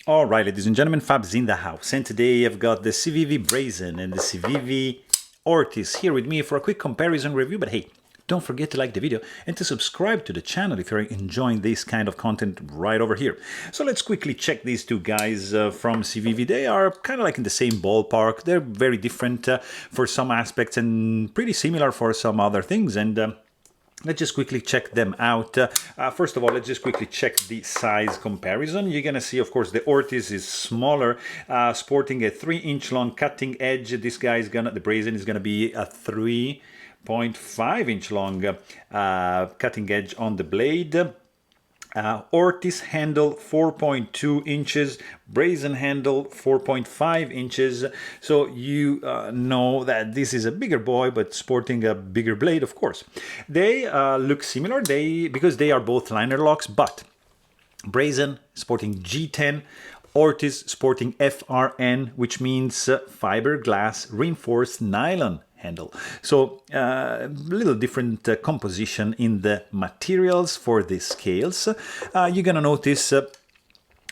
Alright, ladies and gentlemen, Fab's in the house, and today I've got the Civivi Brazen and the Civivi Ortis here with me for a quick comparison review. But hey, don't forget to like the video and to subscribe to the channel if you're enjoying this kind of content right over here. So let's quickly check these two guys from Civivi. They are kind of like in the same ballpark. They're very different for some aspects and pretty similar for some other things. And let's just quickly check them out. First of all, let's just quickly check the size comparison. You're going to see, of course, the Ortis is smaller, sporting a 3-inch long cutting edge. This guy is the Brazen is going to be a 3.5-inch long cutting edge on the blade. Ortis handle 4.2 inches, Brazen handle 4.5 inches. So you know that this is a bigger boy, but sporting a bigger blade, of course. They look similar because they are both liner locks, but Brazen sporting G10, Ortis sporting FRN, which means fiberglass reinforced nylon handle. So a little different composition in the materials for the scales. You're gonna notice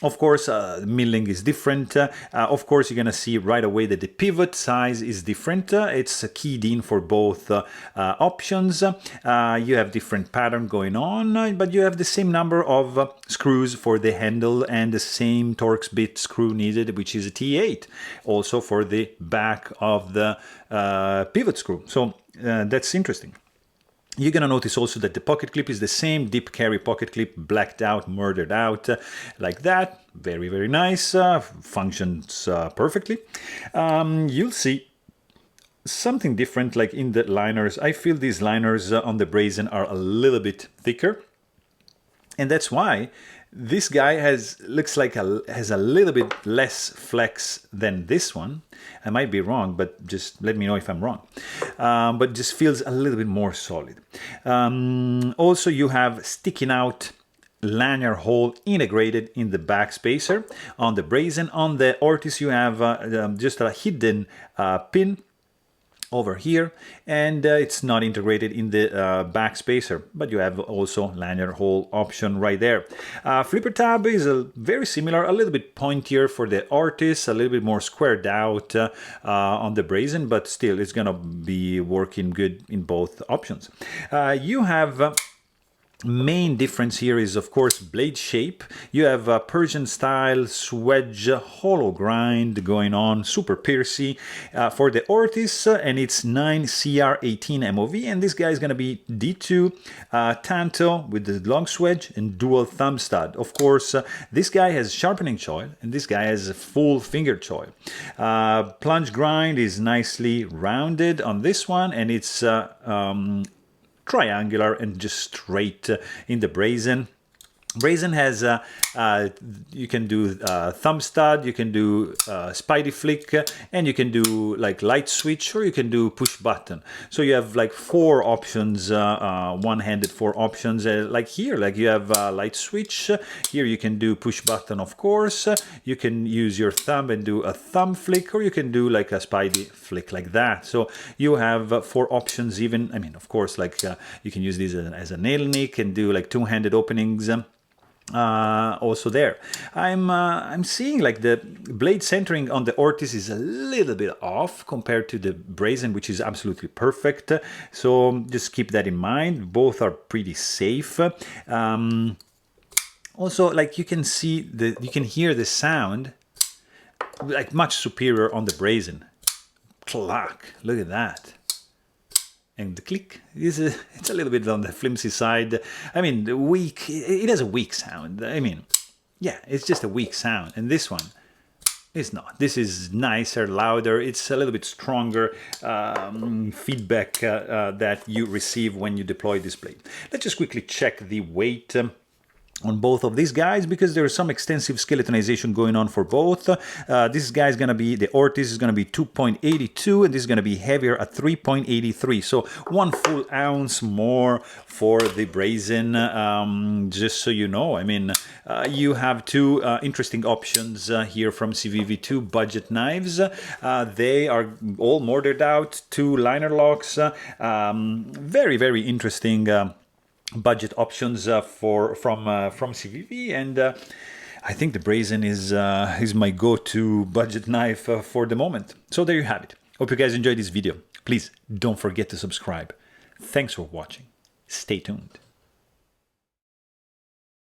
of course, milling is different. Of course, you're going to see right away that the pivot size is different. It's keyed in for both options. You have different pattern going on, but you have the same number of screws for the handle and the same Torx bit screw needed, which is a T8, also for the back of the pivot screw. So that's interesting. You're going to notice also that the pocket clip is the same dip carry pocket clip, blacked out, murdered out, like that. Very, very nice. Functions perfectly. You'll see something different like in the liners. I feel these liners on the Brazen are a little bit thicker. And that's why this guy looks like has a little bit less flex than this one. I might be wrong, but just let me know if I'm wrong. But just feels a little bit more solid. Also, you have sticking out lanyard hole integrated in the back spacer on the Brazen. On the Ortis, you have just a hidden pin over here, and it's not integrated in the back spacer, but you have also lanyard hole option right there. Flipper tab is very similar, a little bit pointier for the Ortis, a little bit more squared out on the Brazen, but still it's gonna be working good in both options. You have main difference here is, of course, blade shape. You have a Persian style swedge hollow grind going on, super piercy for the Ortis, and it's 9CR18 MOV, and this guy is going to be D2 Tanto with the long swedge and dual thumb stud. Of course, this guy has sharpening choil, and this guy has a full finger choil. Plunge grind is nicely rounded on this one, and it's triangular and just straight in the Brazen. Brazen has, you can do thumb stud, you can do spidey flick, and you can do like light switch, or you can do push button. So you have like 4 options, one-handed 4 options. Like here, like you have light switch. Here you can do push button, of course. You can use your thumb and do a thumb flick, or you can do like a spidey flick like that. So you have 4 options even. I mean, of course, like you can use this as a nail nick and do like 2-handed openings. Also there. I'm seeing like the blade centering on the Ortis is a little bit off compared to the Brazen, which is absolutely perfect. So just keep that in mind. Both are pretty safe. Also, like you can hear the sound like much superior on the Brazen. Clack! Look at that. And the click it's a little bit on the flimsy side. I mean, it has a weak sound. I mean, yeah, it's just a weak sound. And this one is not. This is nicer, louder. It's a little bit stronger feedback that you receive when you deploy this blade. Let's just quickly check the weight on both of these guys, because there is some extensive skeletonization going on for both. This guy is going to be, the Ortis is going to be 2.82, and this is going to be heavier at 3.83. So 1 full ounce more for the Brazen, just so you know. I mean, you have 2 interesting options here from Civivi, 2 budget knives. They are all mortared out, 2 liner locks. Very, very interesting budget options from Civivi, and I think the Brazen is my go-to budget knife for the moment. So there you have it. Hope you guys enjoyed this video. Please don't forget to subscribe. Thanks for watching. Stay tuned.